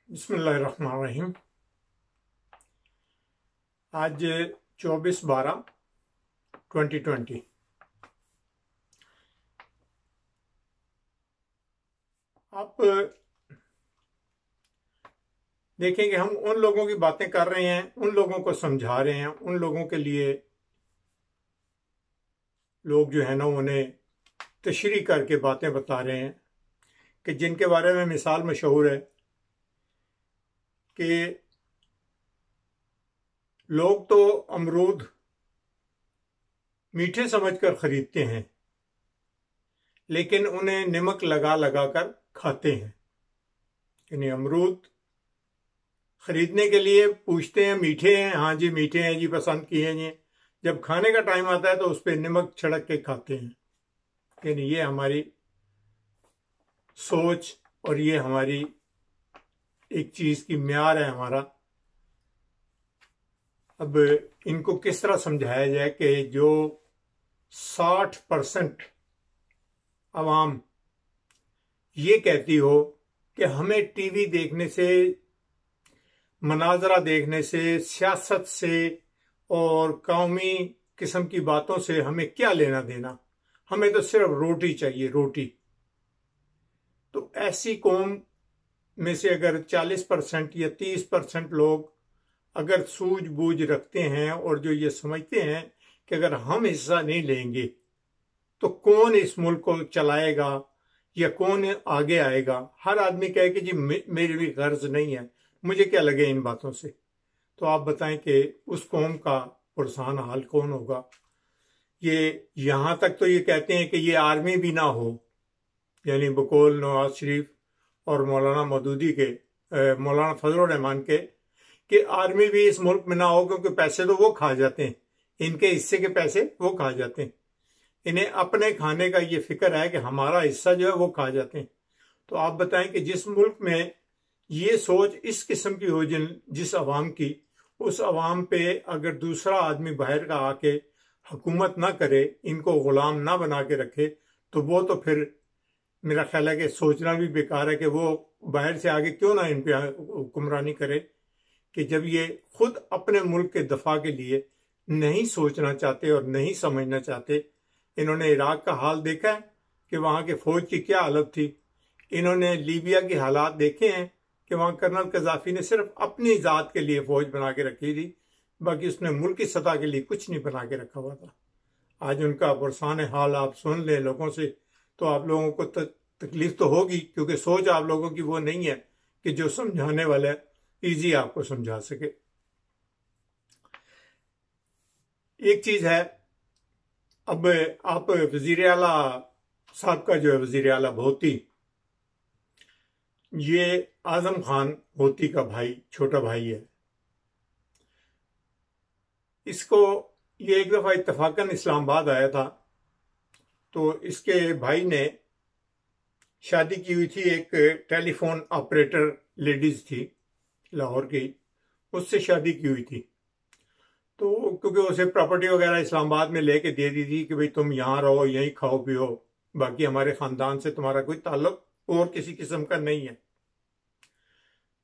बिस्मिल्लाहिर्रहमानिर्रहीम। आज 24/12/2020। आप देखेंगे हम उन लोगों की बातें कर रहे हैं, उन लोगों को समझा रहे हैं, उन लोगों के लिए लोग जो है ना उन्हें तशरीह करके बातें बता रहे हैं कि जिनके बारे में मिसाल मशहूर है कि लोग तो अमरूद मीठे समझकर खरीदते हैं लेकिन उन्हें नमक लगा लगा कर खाते हैं। यानी अमरूद खरीदने के लिए पूछते हैं मीठे हैं, हाँ जी मीठे हैं जी, पसंद किए जी। जब खाने का टाइम आता है तो उस पर नमक छिड़क के खाते हैं। यानी ये हमारी सोच और ये हमारी एक चीज की म्यार है हमारा। अब इनको किस तरह समझाया जाए कि जो 60% आवाम ये कहती हो कि हमें टीवी देखने से, मनाजरा देखने से, सियासत से और कौमी किस्म की बातों से हमें क्या लेना देना, हमें तो सिर्फ रोटी चाहिए, रोटी। तो ऐसी कौम में से अगर 40% या 30% लोग अगर सूझबूझ रखते हैं और जो ये समझते हैं कि अगर हम हिस्सा नहीं लेंगे तो कौन इस मुल्क को चलाएगा या कौन आगे आएगा। हर आदमी कहे कि जी मेरी भी गर्ज नहीं है, मुझे क्या लगे इन बातों से। तो आप बताएं कि उस कौम का पुरसान हाल कौन होगा। ये यहां तक तो ये कहते हैं कि ये आर्मी भी ना हो, यानी बकौल नवाज शरीफ और मौलाना मौदूदी के, मौलाना फजल रहमान के, कि आर्मी भी इस मुल्क में ना हो क्योंकि पैसे तो वो खा जाते हैं, इनके हिस्से के पैसे वो खा जाते हैं। इन्हें अपने खाने का ये फिक्र है कि हमारा हिस्सा जो है वो खा जाते हैं। तो आप बताएं कि जिस मुल्क में ये सोच इस किस्म की हो, जिस अवाम की, उस अवाम पे अगर दूसरा आदमी बाहर का आके हुकूमत ना करे, इनको गुलाम ना बना के रखे, तो वो तो फिर मेरा ख्याल है कि सोचना भी बेकार है कि वो बाहर से आगे क्यों ना इन पे हुक्मरानी करे। कि जब ये खुद अपने मुल्क के दफा के लिए नहीं सोचना चाहते और नहीं समझना चाहते। इन्होंने इराक का हाल देखा है कि वहां के फौज की क्या हालत थी। इन्होंने लीबिया के हालात देखे हैं कि वहां कर्नल कजाफी ने सिर्फ अपनी जात के लिए फौज बना के रखी थी, बाकी उसने मुल्क की सतह के लिए कुछ नहीं बना के रखा हुआ था। आज उनका पुरसान हाल आप सुन लें लोगों से तो आप लोगों को तकलीफ तो होगी, क्योंकि सोच आप लोगों की वो नहीं है कि जो समझाने वाला इजी आपको समझा सके। एक चीज है, अब आप वजीर आला साहब का जो है वजीर आला भोती, ये आजम खान भोती का भाई, छोटा भाई है। इसको ये एक दफा इत्तफाकन इस्लामाबाद आया था तो इसके भाई ने शादी की हुई थी, एक टेलीफोन ऑपरेटर लेडीज थी लाहौर की, उससे शादी की हुई थी। तो क्योंकि उसे प्रॉपर्टी वगैरह इस्लामाबाद में लेके दे दी थी कि भाई तुम यहाँ रहो, यहीं खाओ पियो, बाकी हमारे खानदान से तुम्हारा कोई ताल्लुक और किसी किस्म का नहीं है।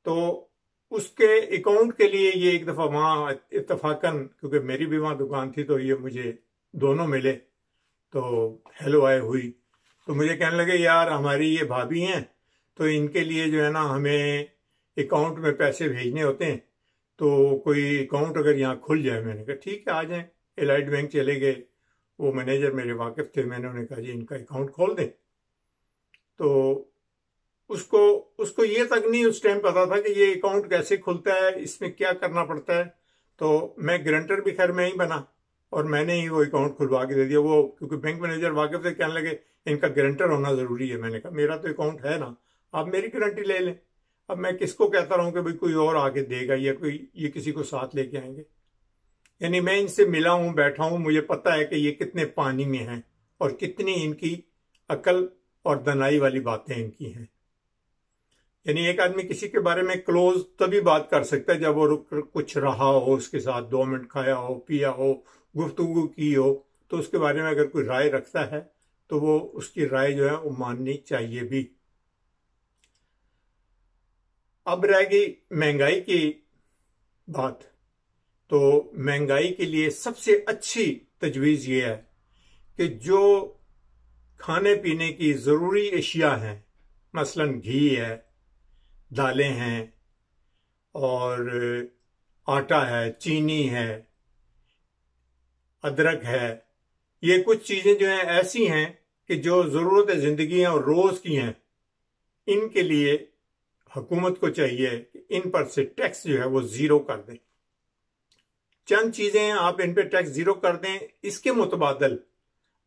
तो उसके अकाउंट के लिए ये एक दफा वहां इत्तफाकन, क्योंकि मेरी भी वहां दुकान थी तो ये मुझे दोनों मिले, तो हेलो आए हुई। तो मुझे कहने लगे यार हमारी ये भाभी हैं तो इनके लिए जो है ना हमें अकाउंट में पैसे भेजने होते हैं, तो कोई अकाउंट अगर यहाँ खुल जाए। मैंने कहा ठीक है आ जाएं। एलाइट बैंक चले गए, वो मैनेजर मेरे वाकिफ थे, मैंने उन्हें कहा जी इनका अकाउंट खोल दें। तो उसको उसको ये तक नहीं उस टाइम पता था कि ये अकाउंट कैसे खुलता है, इसमें क्या करना पड़ता है। तो मैं गारंटर भी खैर मैं ही बना और मैंने ही वो अकाउंट खुलवा के दे दिया। वो क्योंकि बैंक मैनेजर वाकिफ थे, कहने लगे इनका गारंटर होना जरूरी है। मैंने कहा मेरा तो अकाउंट है ना, आप मेरी गारंटी ले लें। अब मैं किसको कहता रहूं कि भाई कोई और आके देगा या कोई ये किसी को साथ लेके आएंगे। यानी मैं इनसे मिला हूं, बैठा हूं, मुझे पता है कि ये कितने पानी में हैं और कितनी इनकी अकल और दनाई वाली बातें इनकी हैं। यानी एक आदमी किसी के बारे में क्लोज तभी बात कर सकता है जब वो कुछ रहा हो, उसके साथ 2 मिनट खाया हो, पिया हो, गुफ्तगू की हो, तो उसके बारे में अगर कोई राय रखता है तो वो उसकी राय जो है वो माननी चाहिए भी। अब रहेगी महंगाई की बात। तो महंगाई के लिए सबसे अच्छी तजवीज़ ये है कि जो खाने पीने की ज़रूरी अशिया हैं, मसलन घी है, दालें हैं और आटा है, चीनी है, अदरक है, ये कुछ चीज़ें जो हैं ऐसी हैं कि जो ज़रूरत ज़िंदगी हैं और रोज़ की हैं, इनके लिए हुकूमत को चाहिए कि इन पर से टैक्स जो है वो ज़ीरो कर दें। चंद चीज़ें आप इन पर टैक्स ज़ीरो कर दें, इसके मुतबादल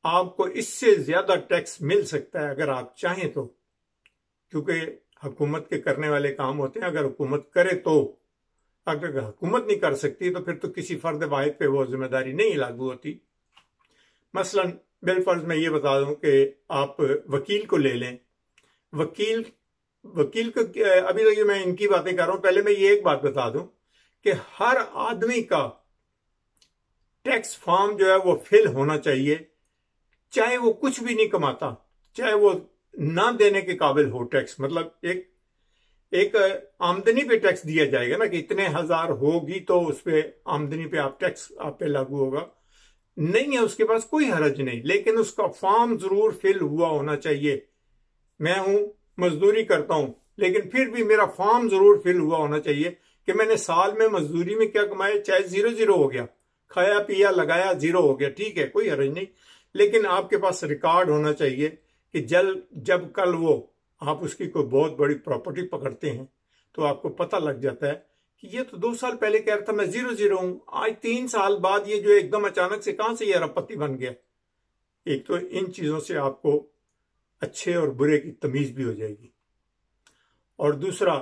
आपको इससे ज़्यादा टैक्स मिल सकता है अगर आप चाहें तो, क्योंकि हुकूमत के करने वाले काम होते हैं। अगर हुकूमत करे तो, अगर हुकूमत नहीं कर सकती तो फिर तो किसी फर्द वाहिद पे वो जिम्मेदारी नहीं लागू होती। मसलन बिलफर्ज मैं ये बता दूं कि आप वकील को ले लें। वकील को अभी तो ये मैं इनकी बातें कर रहा हूं, पहले मैं ये एक बात बता दूं कि हर आदमी का टैक्स फॉर्म जो है वो फिल होना चाहिए, चाहे वो कुछ भी नहीं कमाता, चाहे वो ना देने के काबिल हो टैक्स। मतलब एक आमदनी पे टैक्स दिया जाएगा ना कि इतने हजार होगी तो उस पे आमदनी पे आप टैक्स आप पे लागू होगा। नहीं है उसके पास कोई हरज नहीं, लेकिन उसका फॉर्म जरूर फिल हुआ होना चाहिए। मैं हूं, मजदूरी करता हूं, लेकिन फिर भी मेरा फॉर्म जरूर फिल हुआ होना चाहिए कि मैंने साल में मजदूरी में क्या कमाया। चाहे 0-0 हो गया, खाया पिया लगाया 0 हो गया, ठीक है, कोई हरज नहीं, लेकिन आपके पास रिकॉर्ड होना चाहिए कि जब कल वो आप उसकी कोई बहुत बड़ी प्रॉपर्टी पकड़ते हैं तो आपको पता लग जाता है कि ये तो 2 साल पहले कह रहा था मैं 0-0 हूं, आज 3 साल बाद ये जो एकदम अचानक से कहां से ये अरबपति बन गया। एक तो इन चीजों से आपको अच्छे और बुरे की तमीज भी हो जाएगी। और दूसरा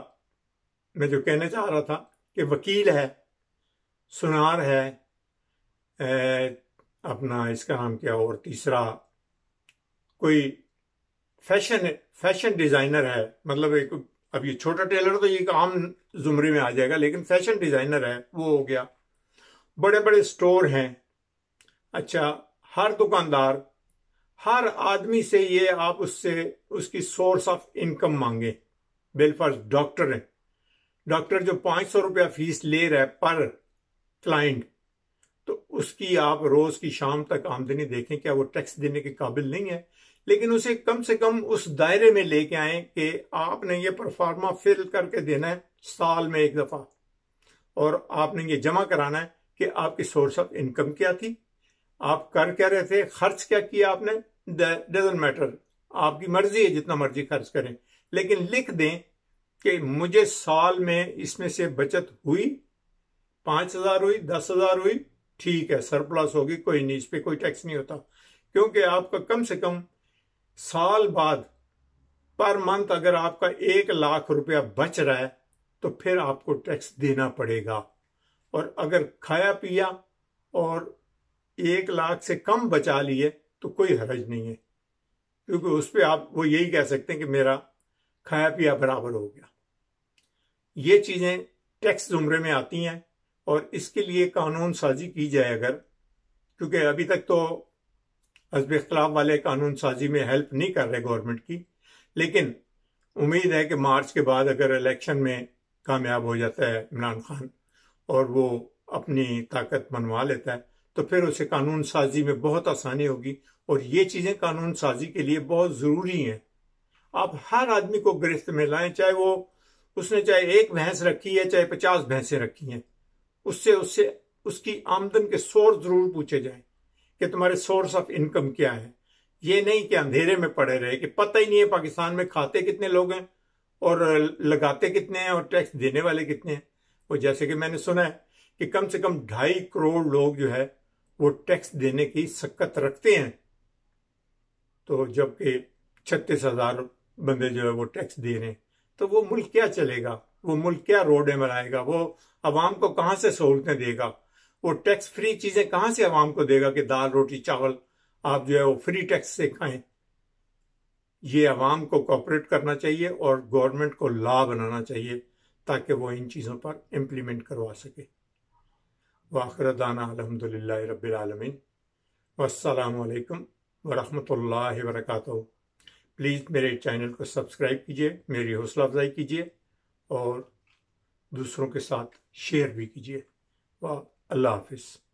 मैं जो कहना चाह रहा था कि वकील है, सुनार है, अपना इसका नाम क्या, और तीसरा कोई फैशन डिजाइनर है, मतलब एक, अब ये छोटा टेलर तो ये आम जुमरे में आ जाएगा, लेकिन फैशन डिजाइनर है वो हो गया। बड़े बड़े स्टोर हैं, अच्छा, हर दुकानदार, हर आदमी से ये आप उससे उसकी सोर्स ऑफ इनकम मांगे। बिलफर्ज डॉक्टर है, डॉक्टर जो 500 रुपया फीस ले रहा है पर क्लाइंट, तो उसकी आप रोज की शाम तक आमदनी देखें, क्या वो टैक्स देने के काबिल नहीं है? लेकिन उसे कम से कम उस दायरे में लेके आए कि आपने ये परफॉर्मा फिल करके देना है साल में एक दफा, और आपने ये जमा कराना है कि आपकी सोर्स ऑफ इनकम क्या थी, आप कर क्या रहे थे, खर्च क्या किया आपने, डजंट मैटर, आपकी मर्जी है जितना मर्जी खर्च करें, लेकिन लिख दें कि मुझे साल में इसमें से बचत हुई, 5,000 हुई, 10,000 हुई, ठीक है, सरप्लस होगी, कोई नहीं, इस पर कोई टैक्स नहीं होता, क्योंकि आपका कम से कम साल बाद पर मंथ अगर आपका 1,00,000 रुपया बच रहा है तो फिर आपको टैक्स देना पड़ेगा। और अगर खाया पिया और 1,00,000 से कम बचा लिए तो कोई हरज नहीं है, क्योंकि उस पर आप वो यही कह सकते हैं कि मेरा खाया पिया बराबर हो गया। ये चीजें टैक्स जुमरे में आती हैं और इसके लिए कानून साजी की जाए अगर, क्योंकि अभी तक तो हज़्ब इख्तिलाफ वाले कानून साजी में हेल्प नहीं कर रहे गवर्नमेंट की, लेकिन उम्मीद है कि मार्च के बाद अगर इलेक्शन में कामयाब हो जाता है इमरान खान और वो अपनी ताकत मनवा लेता है तो फिर उसे कानून साजी में बहुत आसानी होगी। और ये चीज़ें कानून साजी के लिए बहुत ज़रूरी हैं। आप हर आदमी को गिरफ्त में लाएं, चाहे उसने चाहे 1 भैंस रखी है, चाहे 50 भैंसें रखी हैं, उससे उसकी आमदन के सोर्स जरूर पूछे जाएं कि तुम्हारे सोर्स ऑफ इनकम क्या है। ये नहीं कि अंधेरे में पड़े रहे कि पता ही नहीं है पाकिस्तान में खाते कितने लोग हैं और लगाते कितने हैं और टैक्स देने वाले कितने हैं। वो जैसे कि मैंने सुना है कि कम से कम 2.5 करोड़ लोग जो है वो टैक्स देने की सकत रखते हैं, तो जबकि 36,000 बंदे जो है वो टैक्स दे रहे हैं, तो वो मुल्क क्या चलेगा, वो मुल्क क्या रोडें बनाएगा, वो अवाम को कहां से सहूलतें देगा, वो टैक्स फ्री चीजें कहां से अवाम को देगा कि दाल रोटी चावल आप जो है वो फ्री टैक्स से खाएं। ये अवाम को कोऑपरेट करना चाहिए और गवर्नमेंट को लॉ बनाना चाहिए ताकि वो इन चीज़ों पर इम्प्लीमेंट करवा सके। वाखिर दाना अल्हम्दुलिल्लाहि रब्बिल आलमीन, वस्सलामु अलैकुम वरहमतुल्लाहि वबरकातुहू। प्लीज़ मेरे चैनल को सब्सक्राइब कीजिए, मेरी हौसला अफजाई कीजिए और दूसरों के साथ शेयर भी कीजिए। वाह, अल्लाह हाफिज़।